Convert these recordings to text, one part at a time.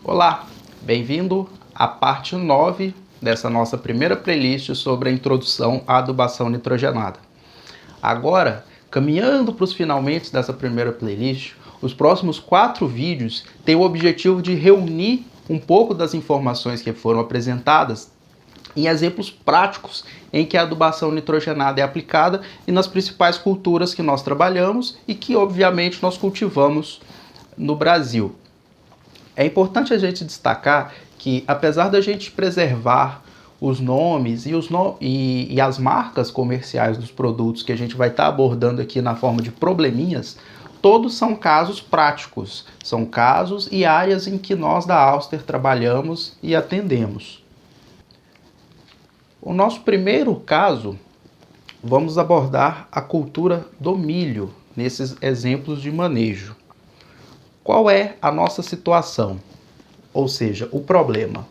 Olá, bem-vindo à parte 9 dessa nossa primeira playlist sobre a introdução à adubação nitrogenada. Agora, caminhando para os finalmente dessa primeira playlist, os próximos 4 vídeos têm o objetivo de reunir um pouco das informações que foram apresentadas em exemplos práticos em que a adubação nitrogenada é aplicada e nas principais culturas que nós trabalhamos e que, obviamente, nós cultivamos no Brasil. É importante a gente destacar que, apesar da gente preservar os nomes e as marcas comerciais dos produtos que a gente vai estar abordando aqui na forma de probleminhas, todos são casos práticos, são casos e áreas em que nós da Auster trabalhamos e atendemos. O nosso primeiro caso, vamos abordar a cultura do milho, nesses exemplos de manejo. Qual é a nossa situação? Ou seja, o problema.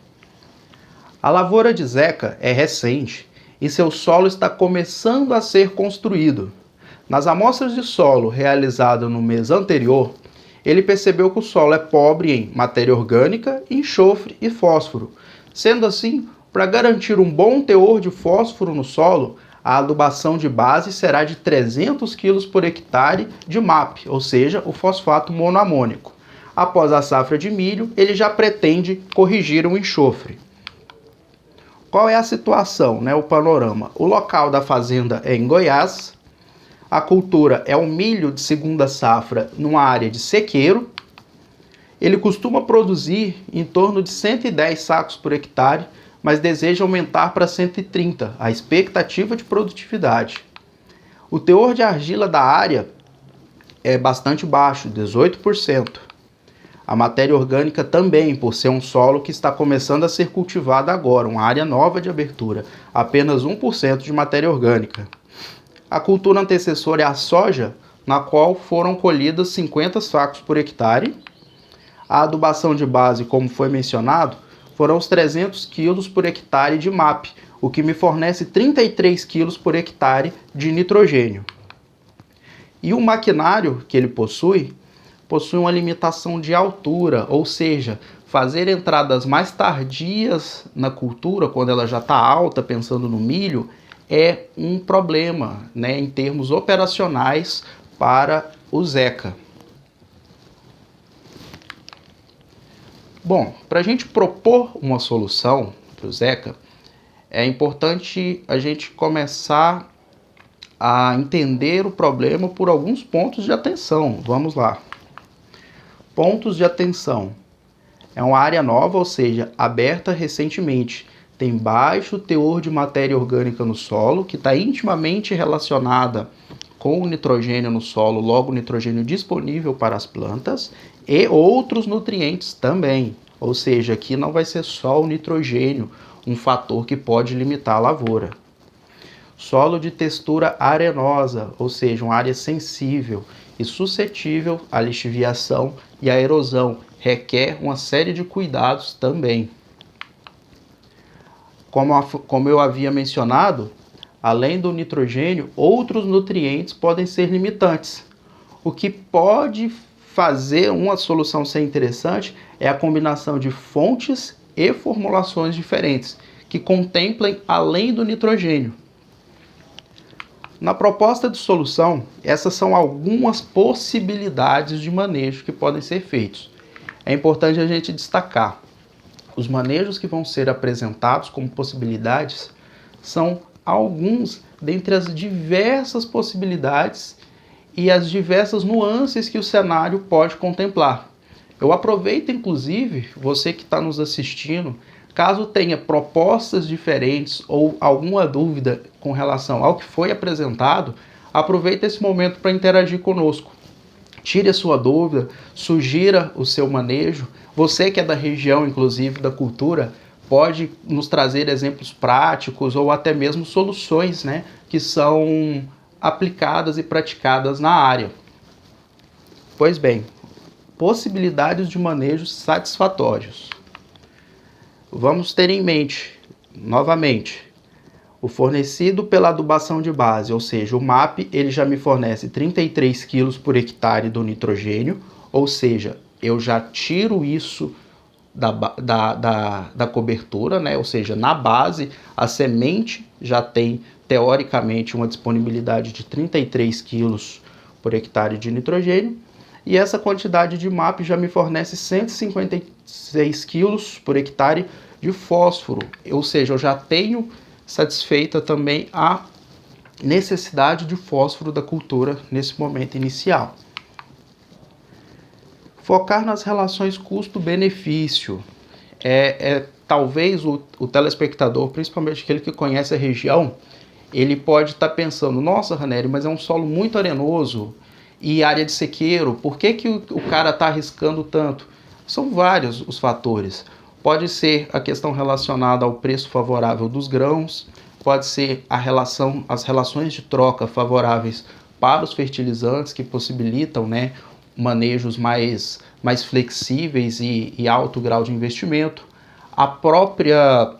A lavoura de Zeca é recente e seu solo está começando a ser construído. Nas amostras de solo realizadas no mês anterior, ele percebeu que o solo é pobre em matéria orgânica, enxofre e fósforo. Sendo assim, para garantir um bom teor de fósforo no solo, a adubação de base será de 300 kg por hectare de MAP, ou seja, o fosfato monoamônico. Após a safra de milho, ele já pretende corrigir o enxofre. Qual é a situação, o panorama? O local da fazenda é em Goiás, a cultura é o milho de segunda safra numa área de sequeiro, ele costuma produzir em torno de 110 sacos por hectare, mas deseja aumentar para 130, a expectativa de produtividade. O teor de argila da área é bastante baixo, 18%. A matéria orgânica também, por ser um solo que está começando a ser cultivado agora, uma área nova de abertura, apenas 1% de matéria orgânica. A cultura antecessora é a soja, na qual foram colhidas 50 sacos por hectare. A adubação de base, como foi mencionado, foram os 300 kg por hectare de MAP, o que me fornece 33 kg por hectare de nitrogênio. E o maquinário que ele possui uma limitação de altura, ou seja, fazer entradas mais tardias na cultura, quando ela já está alta, pensando no milho, é um problema, em termos operacionais para o Zeca. Bom, para a gente propor uma solução para o Zeca, é importante a gente começar a entender o problema por alguns pontos de atenção. Vamos lá. Pontos de atenção. É uma área nova, ou seja, aberta recentemente. Tem baixo teor de matéria orgânica no solo, que está intimamente relacionada com o nitrogênio no solo, logo o nitrogênio disponível para as plantas, e outros nutrientes também. Ou seja, aqui não vai ser só o nitrogênio, um fator que pode limitar a lavoura. Solo de textura arenosa, ou seja, uma área sensível e suscetível à lixiviação e à erosão, requer uma série de cuidados também. Como eu havia mencionado, além do nitrogênio, outros nutrientes podem ser limitantes. O que pode fazer uma solução ser interessante é a combinação de fontes e formulações diferentes, que contemplem além do nitrogênio. Na proposta de solução, essas são algumas possibilidades de manejo que podem ser feitos. É importante a gente destacar: os manejos que vão ser apresentados como possibilidades são alguns dentre as diversas possibilidades e as diversas nuances que o cenário pode contemplar. Eu aproveito, inclusive, você que está nos assistindo, caso tenha propostas diferentes ou alguma dúvida com relação ao que foi apresentado, aproveite esse momento para interagir conosco. Tire a sua dúvida, sugira o seu manejo. Você que é da região, inclusive, da cultura, pode nos trazer exemplos práticos ou até mesmo soluções, que são aplicadas e praticadas na área. Pois bem, possibilidades de manejo satisfatórios. Vamos ter em mente, novamente, o fornecido pela adubação de base, ou seja, o MAP, ele já me fornece 33 kg por hectare do nitrogênio, ou seja, eu já tiro isso da cobertura, né? Ou seja, na base, a semente já tem, teoricamente, uma disponibilidade de 33 quilos por hectare de nitrogênio, e essa quantidade de MAP já me fornece 156 quilos por hectare de fósforo, ou seja, eu já tenho satisfeita também a necessidade de fósforo da cultura nesse momento inicial. Focar nas relações custo-benefício. Talvez o telespectador, principalmente aquele que conhece a região, ele pode estar pensando, nossa, Ranieri, mas é um solo muito arenoso e área de sequeiro, por que o cara está arriscando tanto? São vários os fatores. Pode ser a questão relacionada ao preço favorável dos grãos, pode ser as relações de troca favoráveis para os fertilizantes, que possibilitam, né, manejos mais flexíveis e alto grau de investimento, a própria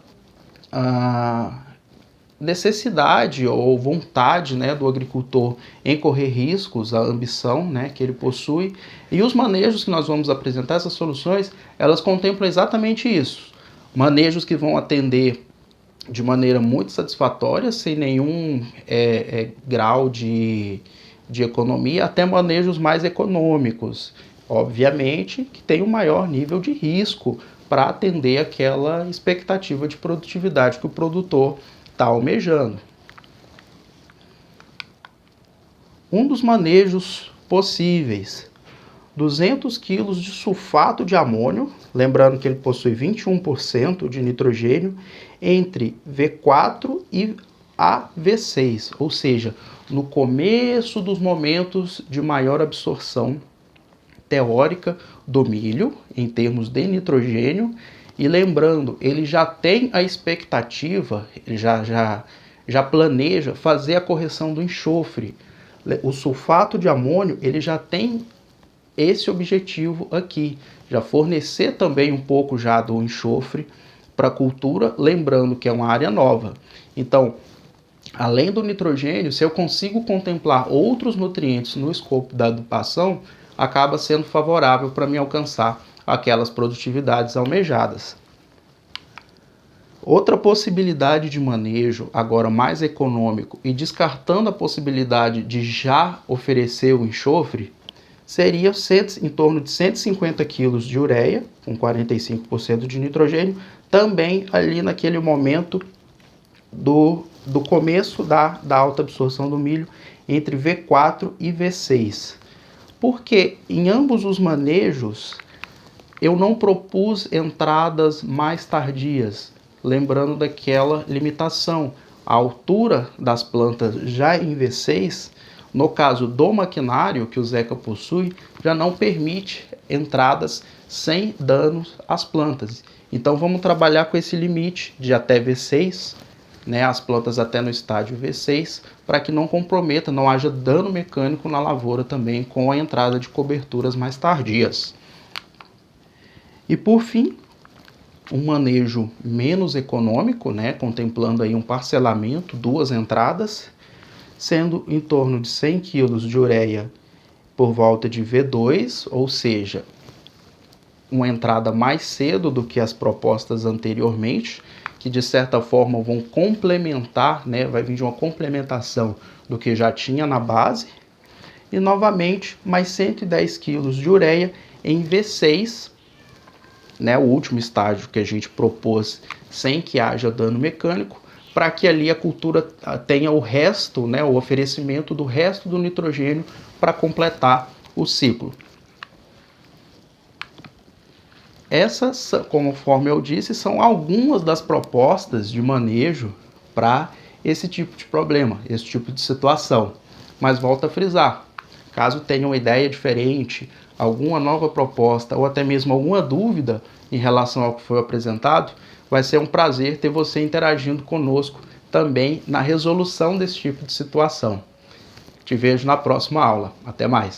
necessidade ou vontade, né, do agricultor em correr riscos, a ambição, né, que ele possui, e os manejos que nós vamos apresentar, essas soluções, elas contemplam exatamente isso. Manejos que vão atender de maneira muito satisfatória, sem nenhum grau de economia, até manejos mais econômicos. Obviamente que tem um maior nível de risco para atender aquela expectativa de produtividade que o produtor está almejando. Um dos manejos possíveis: 200 kg de sulfato de amônio, lembrando que ele possui 21% de nitrogênio, entre V4 e a V6, ou seja, no começo dos momentos de maior absorção teórica do milho, em termos de nitrogênio, e lembrando, ele já tem a expectativa, ele já planeja fazer a correção do enxofre. O sulfato de amônio, ele já tem esse objetivo aqui, já fornecer também um pouco já do enxofre para a cultura, lembrando que é uma área nova. Então, além do nitrogênio, se eu consigo contemplar outros nutrientes no escopo da adubação, acaba sendo favorável para mim alcançar aquelas produtividades almejadas. Outra possibilidade de manejo, agora mais econômico e descartando a possibilidade de já oferecer o enxofre, seria em torno de 150 kg de ureia, com 45% de nitrogênio, também ali naquele momento do começo da alta absorção do milho, entre V4 e V6. Porque em ambos os manejos eu não propus entradas mais tardias, lembrando daquela limitação. A altura das plantas já em V6, no caso do maquinário que o Zeca possui, já não permite entradas sem danos às plantas. Então vamos trabalhar com esse limite de até V6, né, as plantas até no estágio V6, para que não comprometa, não haja dano mecânico na lavoura também com a entrada de coberturas mais tardias. E por fim, um manejo menos econômico, né, contemplando aí um parcelamento, 2 entradas, sendo em torno de 100 kg de ureia por volta de V2, ou seja, uma entrada mais cedo do que as propostas anteriormente, que de certa forma vão complementar, né, vai vir de uma complementação do que já tinha na base, e novamente mais 110 kg de ureia em V6, né, o último estágio que a gente propôs sem que haja dano mecânico, para que ali a cultura tenha o resto, né, o oferecimento do resto do nitrogênio para completar o ciclo. Essas, conforme eu disse, são algumas das propostas de manejo para esse tipo de problema, esse tipo de situação. Mas volto a frisar, caso tenha uma ideia diferente, alguma nova proposta ou até mesmo alguma dúvida em relação ao que foi apresentado, vai ser um prazer ter você interagindo conosco também na resolução desse tipo de situação. Te vejo na próxima aula. Até mais.